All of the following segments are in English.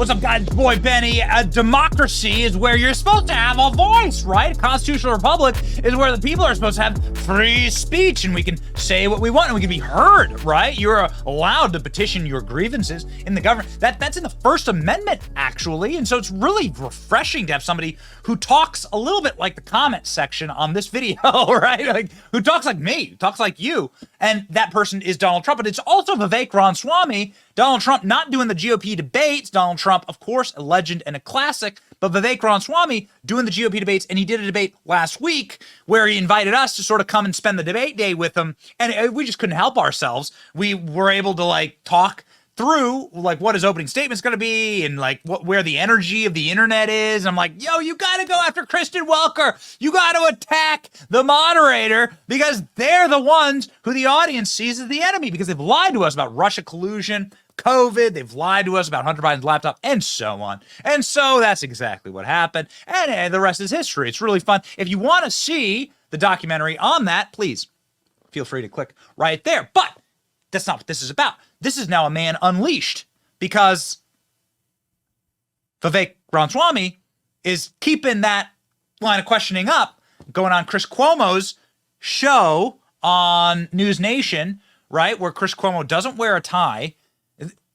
What's up, guys? Boy Benny. A democracy is where you're supposed to have a voice, right? A constitutional republic is where the people are supposed to have free speech and we can say what we want and we can be heard, right? You're allowed to petition your grievances in the government. That's in the First Amendment, actually. And so it's really refreshing to have somebody who talks a little bit like the comment section on this video, right? Like, who talks like me, who talks like you. And that person is Donald Trump. But it's also Vivek Ramaswamy. Donald Trump not doing the GOP debates. Donald Trump, of course, a legend and a classic, but Vivek Ramaswamy doing the GOP debates, and he did a debate last week where he invited us to sort of come and spend the debate day with him, and we just couldn't help ourselves. We were able to like talk through like what his opening statement's going to be and like where the energy of the internet is. I'm like, yo, you got to go after Kristen Welker. You got to attack the moderator because they're the ones who the audience sees as the enemy because they've lied to us about Russia collusion, COVID, they've lied to us about Hunter Biden's laptop, and so on. And so that's exactly what happened. And the rest is history. It's really fun. If you want to see the documentary on that, please feel free to click right there. But that's not what this is about. This is now a man unleashed because Vivek Ramaswamy is keeping that line of questioning up, going on Chris Cuomo's show on NewsNation, right, where Chris Cuomo doesn't wear a tie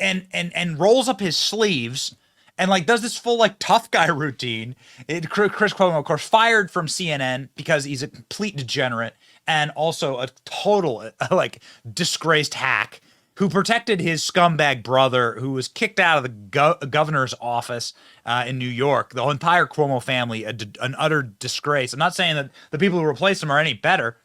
and rolls up his sleeves and like does this full like tough guy routine. Chris Cuomo, of course, fired from CNN because he's a complete degenerate and also a total like disgraced hack who protected his scumbag brother who was kicked out of the governor's office in New York. The entire Cuomo family, an utter disgrace. I'm not saying that the people who replaced him are any better,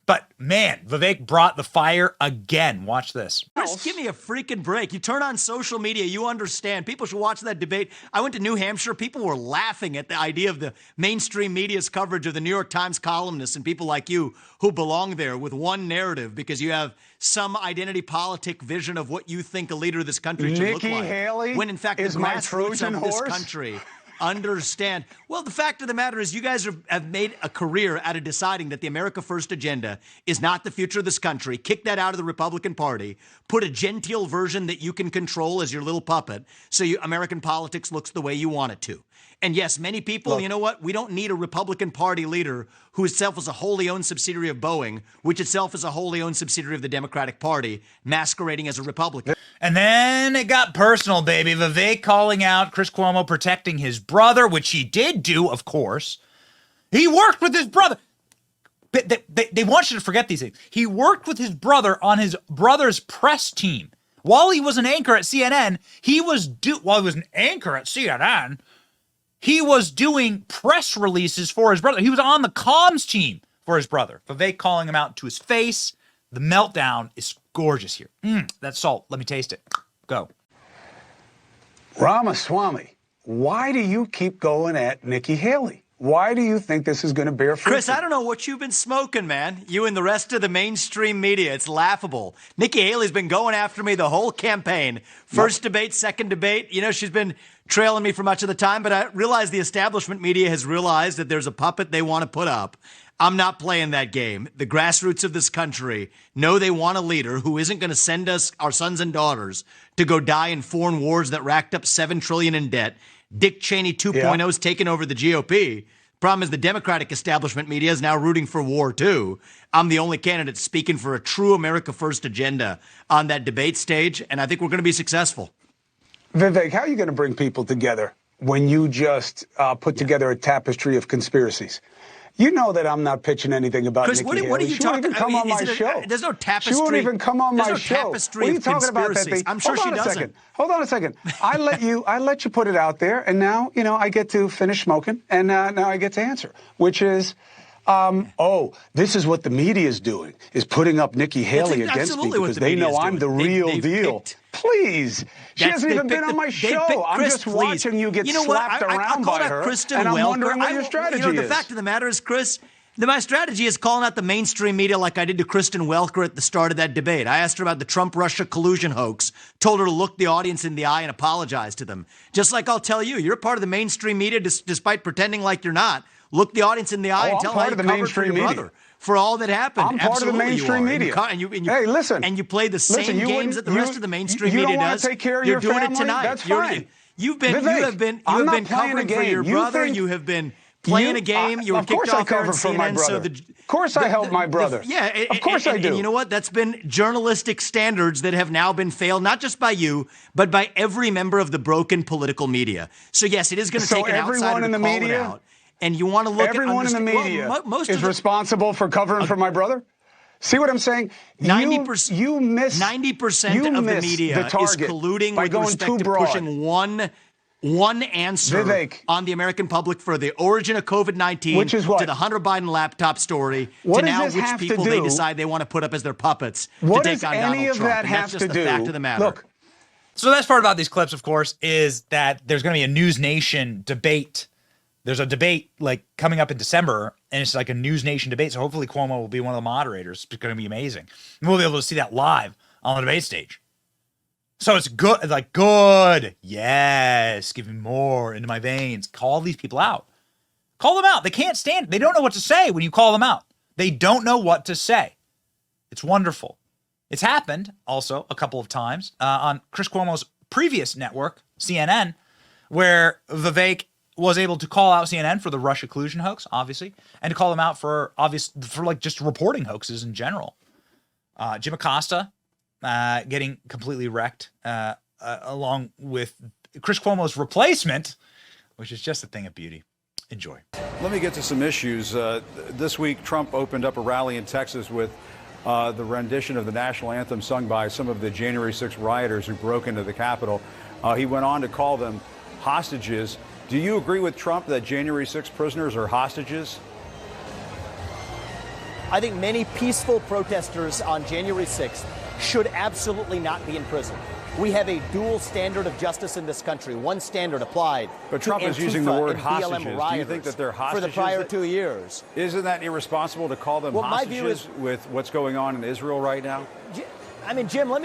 but man, Vivek brought the fire again. Watch this. Chris, give me a freaking break. You turn on social media, you understand. People should watch that debate. I went to New Hampshire. People were laughing at the idea of the mainstream media's coverage of the New York Times columnists and people like you who belong there with one narrative because you have some identity politic vision of what you think a leader of this country should look like. Nikki Haley when in fact is the my grassroots Trojan of this horse? country understand. Well, the fact of the matter is you guys have made a career out of deciding that the America First agenda is not the future of this country. Kick that out of the Republican Party. Put a genteel version that you can control as your little puppet so American politics looks the way you want it to. And yes, many people, you know what? We don't need a Republican Party leader who itself is a wholly owned subsidiary of Boeing, which itself is a wholly owned subsidiary of the Democratic Party, masquerading as a Republican. And then it got personal, baby. Vivek calling out Chris Cuomo protecting his brother, which he did do, of course. He worked with his brother. They want you to forget these things. He worked with his brother on his brother's press team. While he was an anchor at CNN, he was doing press releases for his brother. He was on the comms team for his brother. Vivek calling him out to his face. The meltdown is gorgeous here. That's salt. Let me taste it. Go. Ramaswamy, why do you keep going at Nikki Haley? Why do you think this is going to bear fruit? Chris, I don't know what you've been smoking, man. You and the rest of the mainstream media. It's laughable. Nikki Haley's been going after me the whole campaign. First debate, second debate. You know, she's been trailing me for much of the time, but I realize the establishment media has realized that there's a puppet they want to put up. I'm not playing that game. The grassroots of this country know they want a leader who isn't going to send us, our sons and daughters, to go die in foreign wars that racked up $7 trillion in debt. Dick Cheney 2.0 is taking over the GOP. Problem is the Democratic establishment media is now rooting for war, too. I'm the only candidate speaking for a true America First agenda on that debate stage, and I think we're going to be successful. Vivek, how are you going to bring people together when you just put together a tapestry of conspiracies? You know that I'm not pitching anything about Chris, Nikki Haley. What are you talking about? She won't even come on my show. There's no tapestry. She won't even come on my show. Tapestry what are you talking about, Pepe? I'm sure she doesn't. Hold on a second. I let you put it out there, and now, I get to finish smoking, and now I get to answer, which is, this is what the media is doing, is putting up Nikki Haley against me because they know I'm the real deal. Please. She hasn't even been on my show. I'm just watching you get slapped around by her, and I'm wondering what your strategy is. The fact of the matter is, Chris, my strategy is calling out the mainstream media like I did to Kristen Welker at the start of that debate. I asked her about the Trump-Russia collusion hoax, told her to look the audience in the eye and apologize to them. Just like I'll tell you, you're part of the mainstream media despite pretending like you're not. Look the audience in the eye and tell them how you covered for your brother. For all that happened. I'm part of the mainstream media. Hey, listen. And you play the same games that the rest of the mainstream media does. You don't want to take care of your family? That's fine. You have been covering for your brother. You have been playing a game. You were kicked off there at CNN. Of course I helped my brother. Of course I do. And you know what? That's been journalistic standards that have now been failed, not just by you, but by every member of the broken political media. So yes, it is going to take an outsider to call it out. And you want to look at everyone in the media is responsible for covering for my brother? See what I'm saying? 90%. You miss 90% of the media is colluding with respect to pushing one answer Vivek, on the American public for the origin of COVID-19, which is what? To the Hunter Biden laptop story, what to now which people they decide they want to put up as their puppets to take on Donald Trump. And that's just the fact of the matter. Look. So the best part about these clips, of course, is that there's going to be a NewsNation debate. There's a debate like coming up in December, and it's like a NewsNation debate. So hopefully Cuomo will be one of the moderators. It's going to be amazing. And we'll be able to see that live on the debate stage. So it's good, like good. Yes, give me more into my veins. Call these people out. Call them out. They can't stand. They don't know what to say when you call them out. They don't know what to say. It's wonderful. It's happened also a couple of times on Chris Cuomo's previous network, CNN, where Vivek was able to call out CNN for the Russia collusion hoax, obviously, and to call them out for like just reporting hoaxes in general. Jim Acosta getting completely wrecked, along with Chris Cuomo's replacement, which is just a thing of beauty. Enjoy. Let me get to some issues. This week, Trump opened up a rally in Texas with the rendition of the national anthem sung by some of the January 6 rioters who broke into the Capitol. He went on to call them hostages. Do you agree with Trump that January 6 prisoners are hostages? I think many peaceful protesters on January 6th should absolutely not be in prison. We have a dual standard of justice in this country. One standard applied but Trump is using the word hostages. Do you think that they're hostages? For the prior 2 years. Isn't that irresponsible to call them hostages with what's going on in Israel right now? I mean, Jim, let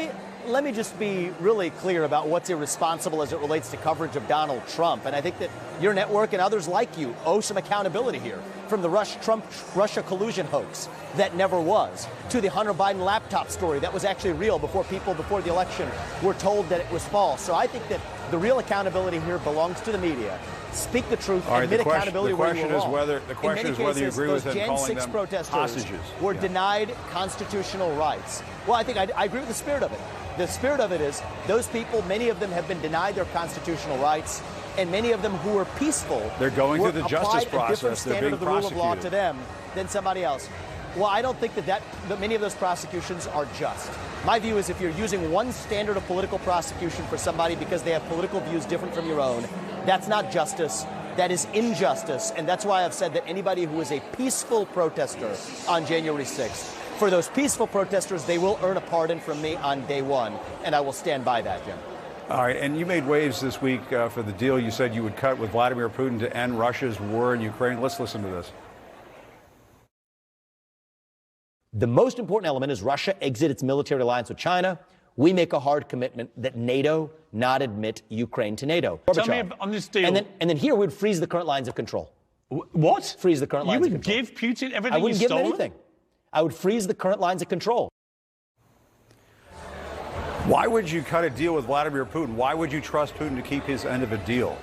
me just be really clear about what's irresponsible as it relates to coverage of Donald Trump. And I think that your network and others like you owe some accountability here. From the Russia collusion hoax that never was, to the Hunter Biden laptop story that was actually real before the election were told that it was false. So I think that the real accountability here belongs to the media. Speak the truth, admit accountability where you were wrong. The question is whether you agree with him calling them hostages. Were denied constitutional rights. Well, I think I agree with the spirit of it. The spirit of it is those people, many of them have been denied their constitutional rights, and many of them who were peaceful. They're going through the justice process. A different standard of the rule of law to them than somebody else. Well, I don't think that many of those prosecutions are just. My view is if you're using one standard of political prosecution for somebody because they have political views different from your own, that's not justice. That is injustice. And that's why I've said that anybody who is a peaceful protester on January 6th, for those peaceful protesters, they will earn a pardon from me on day one. And I will stand by that, Jim. All right. And you made waves this week for the deal you said you would cut with Vladimir Putin to end Russia's war in Ukraine. Let's listen to this. The most important element is Russia exit its military alliance with China. We make a hard commitment that NATO not admit Ukraine to NATO. Tell me on this deal. And then here we'd freeze the current lines of control. What? Freeze the current lines of control. You would give Putin everything I wouldn't he's give him stolen? anything. I would freeze the current lines of control. Why would you cut a deal with Vladimir Putin? Why would you trust Putin to keep his end of a deal?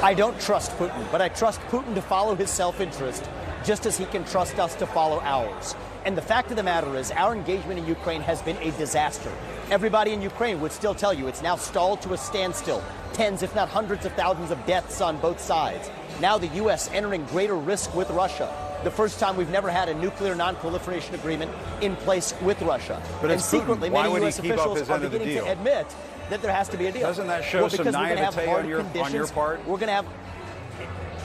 I don't trust Putin, but I trust Putin to follow his self-interest just as he can trust us to follow ours. And the fact of the matter is our engagement in Ukraine has been a disaster. Everybody in Ukraine would still tell you it's now stalled to a standstill. Tens, if not hundreds of thousands of deaths on both sides. Now the U.S. entering greater risk with Russia. The first time we've never had a nuclear non-proliferation agreement in place with Russia. But and secretly, Why many would U.S. he keep up officials his are end of the beginning deal? to admit that there has to be a deal. Doesn't that show some naivete on your part? We're going to have,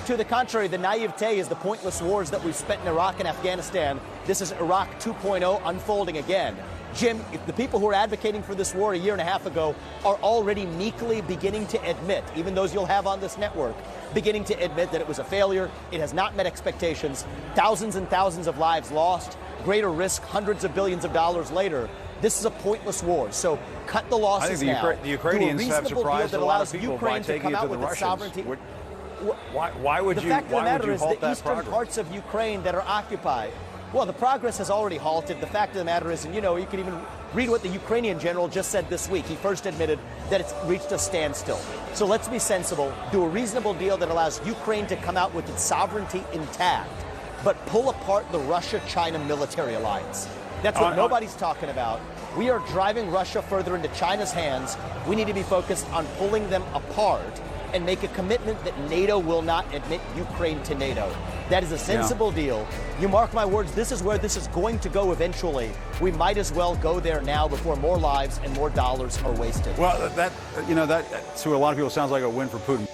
to the contrary, the naivete is the pointless wars that we've spent in Iraq and Afghanistan. This is Iraq 2.0 unfolding again. Jim, if the people who are advocating for this war a year and a half ago are already meekly beginning to admit, even those you'll have on this network, beginning to admit that it was a failure, it has not met expectations, thousands and thousands of lives lost, greater risk, hundreds of billions of dollars later. This is a pointless war. So cut the losses now. I think the Ukrainians have surprised a lot of people by taking it to the Russians. Why would you halt that progress? The fact of the matter is the eastern parts of Ukraine that are occupied. Well, the progress has already halted. The fact of the matter is, and you know, you can even Read what the Ukrainian general just said this week. He first admitted that it's reached a standstill. So let's be sensible, do a reasonable deal that allows Ukraine to come out with its sovereignty intact, but pull apart the Russia-China military alliance. That's what nobody's talking about. We are driving Russia further into China's hands. We need to be focused on pulling them apart and make a commitment that NATO will not admit Ukraine to NATO. That is a sensible deal. You mark my words, this is where this is going to go eventually. We might as well go there now before more lives and more dollars are wasted. Well, that to a lot of people sounds like a win for Putin.